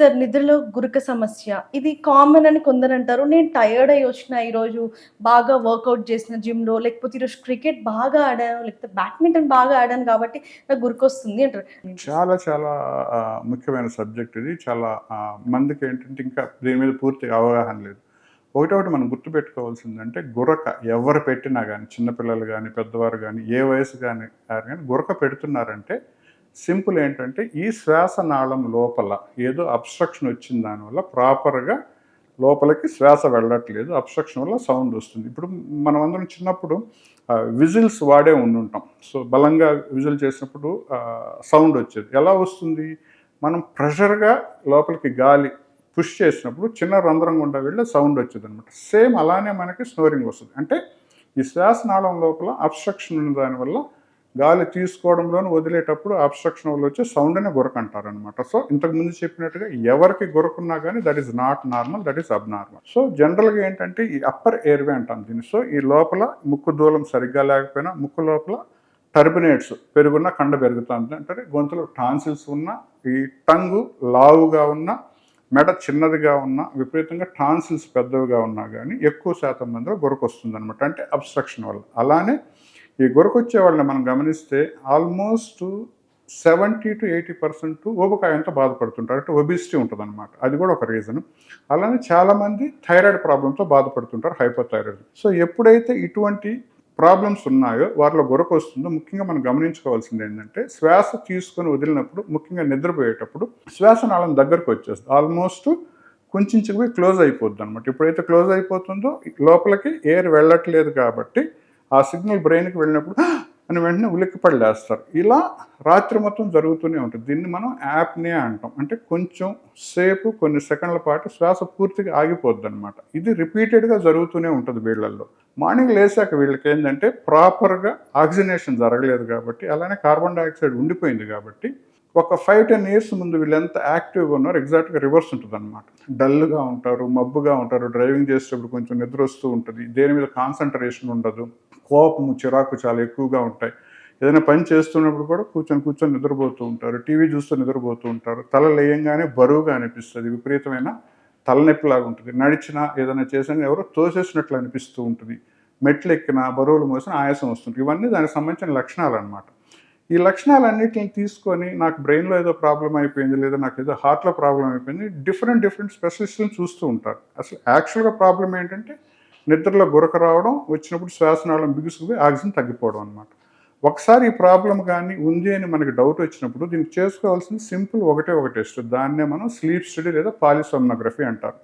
Sir నిద్రలో గురక సమస్య. ఇది కామన్ అని కొందరంటారు. నేను టయర్డ్ అయ్యి వచ్చిన ఈరోజు బాగా వర్కౌట్ చేసిన జిమ్‌లో లేకపోతే ఈరోజు క్రికెట్ బాగా ఆడాను, లేకపోతే బ్యాడ్మింటన్ బాగా ఆడాను కాబట్టి నాకు గురకొస్తుంది అంటారు. చాలా చాలా ముఖ్యమైన సబ్జెక్ట్ ఇది. చాలా మందికేంటంటే ఇంకా దీని మీద పూర్తిగా అవగాహన లేదు. ఒకటొకటి మనం గుర్తుపెట్టుకోవాల్సిందంటే గురక ఎవరు పెట్టినా గానీ, చిన్న పిల్లలు గానీ, పెద్దవారు గానీ, ఏ వయసు గానీ గురక పెడుతున్నారంటే సింపుల్ ఏంటంటే ఈ శ్వాసనాళం లోపల ఏదో అబ్‌స్ట్రక్షన్ వచ్చిన దానివల్ల ప్రాపర్‌గా లోపలికి శ్వాస వెళ్ళట్లేదు. అబ్‌స్ట్రక్షన్ వల్ల సౌండ్ వస్తుంది. ఇప్పుడు మనమందరం చిన్నప్పుడు విజిల్స్ వాడే ఉండుంటాం. సో, బలంగా విజిల్ చేసినప్పుడు సౌండ్ వచ్చేది. ఎలా వస్తుంది? మనం ప్రెషర్‌గా లోపలికి గాలి పుష్ చేసినప్పుడు చిన్న రంధ్రం గుండా వెళ్ళి సౌండ్ వచ్చేదనమాట. సేమ్ అలానే మనకి స్నోరింగ్ వస్తుంది. అంటే ఈ శ్వాసనాళం లోపల అబ్‌స్ట్రక్షన్ ఉన్న దానివల్ల గాలి తీసుకోవడంలోను వదిలేటప్పుడు అబ్‌స్ట్రక్షన్ వల్ల వచ్చే సౌండ్‌నే గురక అంటారనమాట. సో, ఇంతకుముందు చెప్పినట్టుగా ఎవరికి గురకున్నా గానీ that is not normal, that is abnormal. So, జనరల్‌గా ఏంటంటే ఈ అప్పర్ ఎయిర్‌వే అంటాం దీన్ని. సో, ఈ లోపల ముక్కు దూలం సరిగ్గా లేకపోయినా ముక్కు లోపల టర్బినేట్స్ పెరుగున్న కండ పెరుగుతుంది. అంటే గొంతులో టాన్సిల్స్ ఉన్నా, ఈ టంగు లావుగా ఉన్నా, మెడ చిన్నదిగా ఉన్నా, విపరీతంగా టాన్సిల్స్ పెద్దవిగా ఉన్నా గానీ ఎక్కువ శాతం మందిలో గురకొస్తుందనమాట. అంటే అబ్‌స్ట్రక్షన్ వల్ల. అలానే ఈ గురకొచ్చే వాళ్ళని మనం గమనిస్తే ఆల్మోస్ట్ 70-80% ఊబకాయంతో బాధపడుతుంటారు. అంటే ఒబిసిటీ ఉంటదనమాట. అది కూడా ఒక రీజన్. అలానే చాలామంది థైరాయిడ్ ప్రాబ్లమ్‌తో బాధపడుతుంటారు, హైపోథైరాయిడ్. సో, ఎప్పుడైతే ఇటువంటి ప్రాబ్లమ్స్ ఉన్నాయో వారిలో గురకొస్తుందో ముఖ్యంగా మనం గమనించుకోవాల్సింది ఏంటంటే శ్వాస తీసుకొని వదిలినప్పుడు ముఖ్యంగా నిద్రపోయేటప్పుడు శ్వాసనాళం దగ్గరకు వచ్చేస్తుంది. ఆల్మోస్ట్ కుంచించుకుపోయి క్లోజ్ అయిపోద్దనమాట. ఎప్పుడైతే క్లోజ్ అయిపోతుందో లోపలికి ఎయిర్ వెళ్ళట్లేదు కాబట్టి ఆ సిగ్నల్ బ్రెయిన్‌కి వెళ్ళినప్పుడు అని వెంటనే ఉలిక్కిపడి లేస్తారు. ఇలా రాత్రి మొత్తం జరుగుతూనే ఉంటుంది. దీన్ని మనం యాప్నియా అంటాం. అంటే కొంచెం సేపు కొన్ని సెకన్ల పాటు శ్వాస పూర్తిగా ఆగిపోద్దనమాట. ఇది రిపీటెడ్‌గా జరుగుతూనే ఉంటుంది వీళ్ళల్లో. మార్నింగ్ లేసాక వీళ్ళకేందంటే ప్రాపర్‌గా ఆక్సిజనేషన్ జరగలేదు కాబట్టి, అలానే కార్బన్ డయాక్సైడ్ ఉండిపోయింది కాబట్టి, ఒక 5-10 ఇయర్స్ ముందు వీళ్ళెంత యాక్టివ్‌గా ఉన్నారో ఎగ్జాక్ట్‌గా రివర్స్ ఉంటదనమాట. డల్‌గా ఉంటారు, మబ్బుగా ఉంటారు, డ్రైవింగ్ చేసేటప్పుడు కొంచెం నిద్రొస్తూ ఉంటది. దేని మీద కాన్సంట్రేషన్ ఉండదు. కోపము, చిరాకు చాలా ఎక్కువగా ఉంటాయి. ఏదైనా పని చేస్తున్నప్పుడు కూడా కూర్చొని నిద్రపోతూ ఉంటారు. టీవీ చూస్తూ నిద్రపోతూ ఉంటారు. తల లేయంగానే బరువుగా అనిపిస్తది. విపరీతమైన తలనొప్పిలాగా ఉంటది. నడిచినా, ఏదైనా చేసినా ఎవరో తోసేసినట్లు అనిపిస్తూ ఉంటది. మెట్లెక్కినా, బరువులు మోసినా ఆయాసం వస్తుంది. ఇవన్నీ దానికి సంబంధించిన లక్షణాలనమాట. ఈ లక్షణాలన్నిటిని తీసుకొని నాకు బ్రెయిన్‌లో ఏదో ప్రాబ్లమ్ అయిపోయింది, లేదా నాకేదో హార్ట్‌లో ప్రాబ్లమ్ అయిపోయింది, డిఫరెంట్ స్పెషలిస్ట్‌లని చూస్తూ ఉంటారు. అసలు యాక్చువల్‌గా ప్రాబ్లమ్ ఏంటంటే నిద్రలో గురక రావడం, వచ్చినప్పుడు శ్వాసనాళం బిగుసుకుపోయి ఆక్సిజన్ తగ్గిపోవడం అనమాట. ఒకసారి ఈ ప్రాబ్లమ్ గానీ ఉంది అని మనకి డౌట్ వచ్చినప్పుడు దీనికి చేసుకోవాల్సింది సింపుల్ ఒకటే టెస్ట్. దాన్నే మనం స్లీప్ స్టడీ లేదా పాలిసోమ్నోగ్రఫీ అంటారు.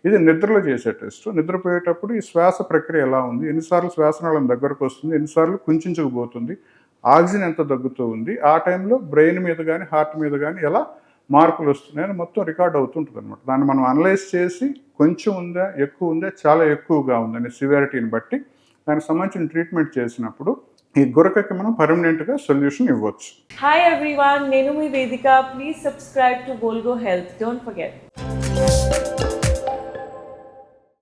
ఇది నిద్రలో చేసే టెస్ట్. నిద్రపోయేటప్పుడు ఈ శ్వాస ప్రక్రియ ఎలా ఉంది, ఎన్నిసార్లు శ్వాసనాళం దగ్గరకు వస్తుంది, ఎన్నిసార్లు కుంచించుకుపోతుంది, ఆక్సిజన్ ఎంత దగ్గుతూ ఉంది, ఆ టైంలో బ్రెయిన్ మీద గానీ, హార్ట్ మీద గానీ ఎలా మార్పులు వస్తున్నాయని మొత్తం రికార్డ్ అవుతుంటుందనమాట. దాన్ని మనం అనలైజ్ చేసి కొంచెం ఉందా, ఎక్కువ ఉందా, చాలా ఎక్కువగా ఉందనే సివియారిటీని బట్టి దానికి సంబంధించిన ట్రీట్మెంట్ చేసినప్పుడు ఈ గురకకి మనం పర్మనెంట్‌గా సొల్యూషన్ ఇవ్వచ్చు. హాయ్ ఎవ్రీవన్, నేను మీ Vedika. Please subscribe to Volgo health. Don't forget.